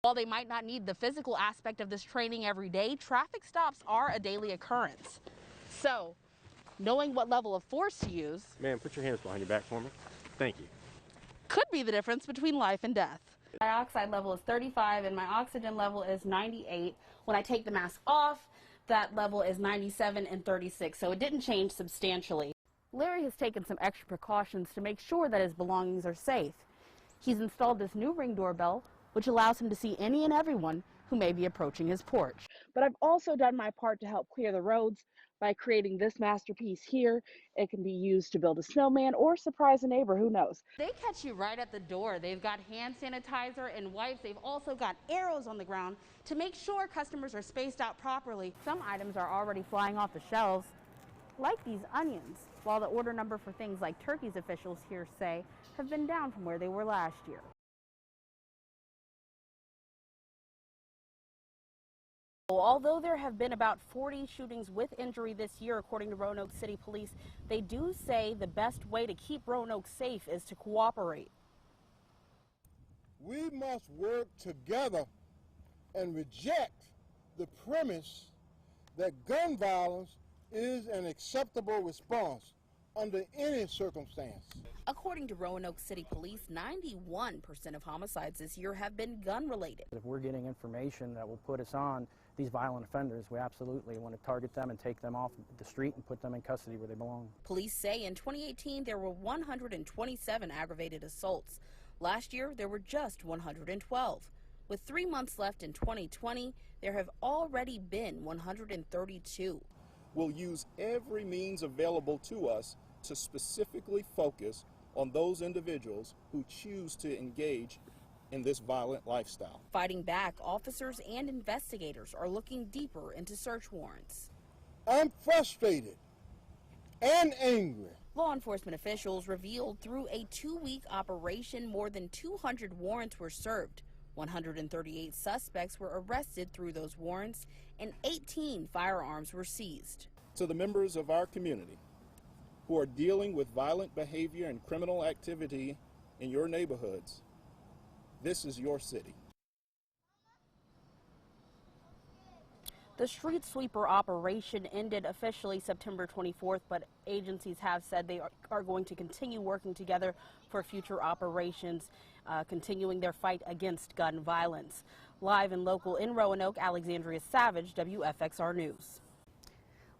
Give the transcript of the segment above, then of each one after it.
While they might not need the physical aspect of this training every day, traffic stops are a daily occurrence. So, knowing what level of force to use, ma'am, put your hands behind your back for me. Thank you. could be the difference between life and death. My dioxide level is 35 and my oxygen level is 98. When I take the mask off, that level is 97 and 36, so it didn't change substantially. Larry has taken some extra precautions to make sure that his belongings are safe. He's installed this new Ring doorbell, which allows him to see any and everyone who may be approaching his porch. But I've also done my part to help clear the roads by creating this masterpiece here. It can be used to build a snowman or surprise a neighbor, who knows. They catch you right at the door. They've got hand sanitizer and wipes. They've also got arrows on the ground to make sure customers are spaced out properly. Some items are already flying off the shelves, like these onions, while the order number for things like turkeys, officials here say, have been down from where they were last year. Although there have been about 40 shootings with injury this year, according to Roanoke City Police, they do say the best way to keep Roanoke safe is to cooperate. We must work together and reject the premise that gun violence is an acceptable response under any circumstance. According to Roanoke City Police, 91% of homicides this year have been gun-related. If we're getting information that will put us on these violent offenders, we absolutely want to target them and take them off the street and put them in custody where they belong. Police say in 2018 there were 127 aggravated assaults. Last year there were just 112. With 3 months left in 2020, there have already been 132. We'll use every means available to us to specifically focus on those individuals who choose to engage in this violent lifestyle. Fighting back, officers and investigators are looking deeper into search warrants. I'm frustrated and angry. Law enforcement officials revealed through a 2-week operation, more than 200 warrants were served. 138 suspects were arrested through those warrants, and 18 firearms were seized. To the members of our community who are dealing with violent behavior and criminal activity in your neighborhoods, this is your city. The street sweeper operation ended officially September 24th, but agencies have said they are going to continue working together for future operations, continuing their fight against gun violence. Live and local in Roanoke, Alexandria Savage, WFXR News.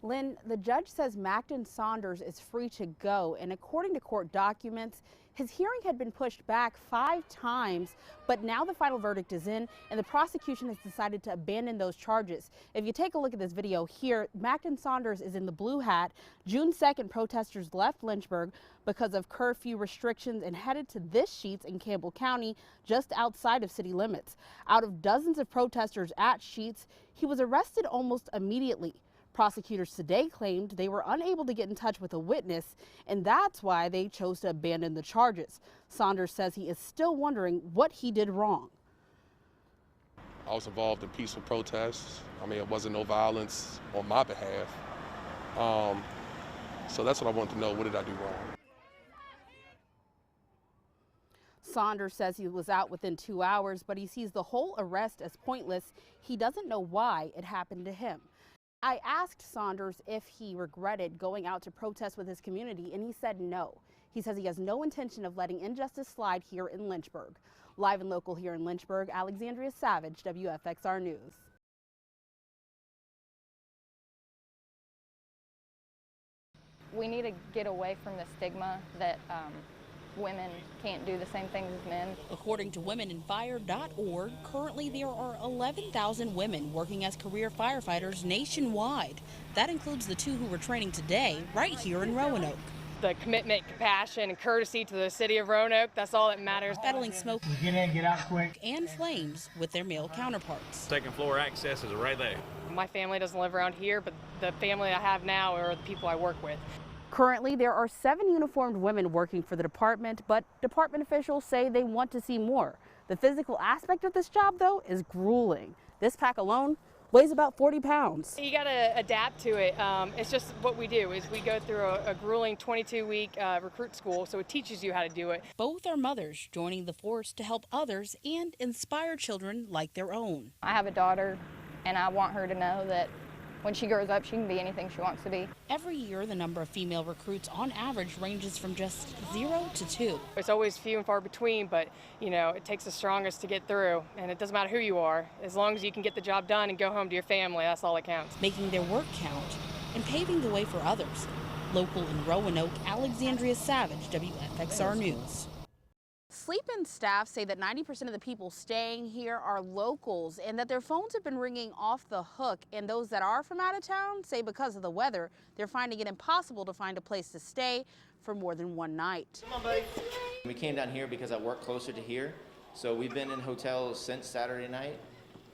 Lynn, the judge says Macton Saunders is free to go, and according to court documents, his hearing had been pushed back 5 times, but now the final verdict is in, and the prosecution has decided to abandon those charges. If you take a look at this video here, Macton Saunders is in the blue hat. June 2nd, protesters left Lynchburg because of curfew restrictions and headed to this Sheetz in Campbell County, just outside of city limits. Out of dozens of protesters at Sheetz, he was arrested almost immediately. Prosecutors today claimed they were unable to get in touch with a witness, and that's why they chose to abandon the charges. Saunders says he is still wondering what he did wrong. I was involved in peaceful protests. I mean, it wasn't no violence on my behalf. So that's what I wanted to know. What did I do wrong? Saunders says he was out within 2 hours, but he sees the whole arrest as pointless. He doesn't know why it happened to him. I asked Saunders if he regretted going out to protest with his community, and he said no. He says he has no intention of letting injustice slide here in Lynchburg. Live and local here in Lynchburg, Alexandria Savage, WFXR News. We need to get away from the stigma that women can't do the same things as men. According to womeninfire.org, currently there are 11,000 women working as career firefighters nationwide. That includes the 2 who were training today right here in Roanoke. The commitment, compassion, and courtesy to the city of Roanoke, that's all that matters. Battling smoke get in, get out quick, and flames with their male counterparts. Second floor access is right there. My family doesn't live around here, but the family I have now are the people I work with. Currently, there are 7 uniformed women working for the department, but department officials say they want to see more. The physical aspect of this job, though, is grueling. This pack alone weighs about 40 pounds. You got to adapt to it. It's just what we do is we go through a grueling 22-week recruit school, so it teaches you how to do it. Both are mothers joining the force to help others and inspire children like their own. I have a daughter, and I want her to know that when she grows up, she can be anything she wants to be. Every year, the number of female recruits on average ranges from just 0 to 2. It's always few and far between, but you know, it takes the strongest to get through, and it doesn't matter who you are. As long as you can get the job done and go home to your family, that's all that counts. Making their work count and paving the way for others. Local in Roanoke, Alexandria Savage, WFXR News. Sleep-In staff say that 90% of the people staying here are locals and that their phones have been ringing off the hook. And those that are from out of town say because of the weather, they're finding it impossible to find a place to stay for more than one night. Come on, buddy. We came down here because I work closer to here. So we've been in hotels since Saturday night.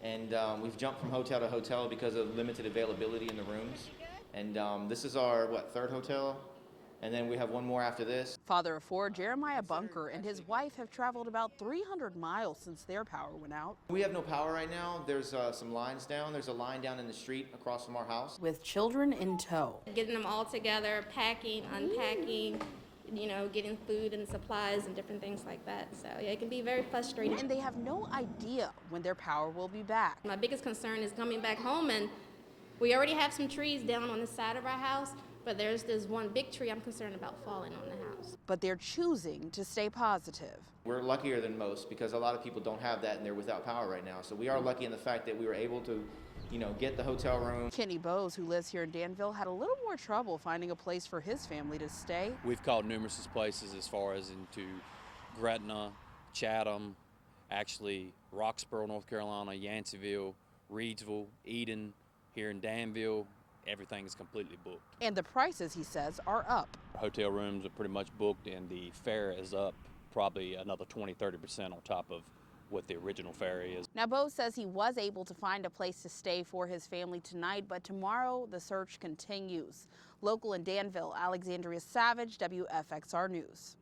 And we've jumped from hotel to hotel because of limited availability in the rooms. And this is our, third hotel? And then we have one more after this. Father of 4, Jeremiah Bunker, and his wife have traveled about 300 miles since their power went out. We have no power right now. There's some lines down. There's a line down in the street across from our house. With children in tow. Getting them all together, packing, unpacking, you know, getting food and supplies and different things like that. So yeah, it can be very frustrating. And they have no idea when their power will be back. My biggest concern is coming back home, and we already have some trees down on the side of our house. But there's this one big tree I'm concerned about falling on the house. But they're choosing to stay positive. We're luckier than most because a lot of people don't have that and they're without power right now. So we are lucky in the fact that we were able to, you know, get the hotel room. Kenny Bowes, who lives here in Danville, had a little more trouble finding a place for his family to stay. We've called numerous places as far as into Gretna, Chatham, actually Roxborough, North Carolina, Yanceyville, Reedsville, Eden, here in Danville. Everything is completely booked. And the prices, he says, are up. Hotel rooms are pretty much booked, and the fare is up probably another 20-30% on top of what the original fare is. Now, Bowes says he was able to find a place to stay for his family tonight, but tomorrow the search continues. Local in Danville, Alexandria Savage, WFXR News.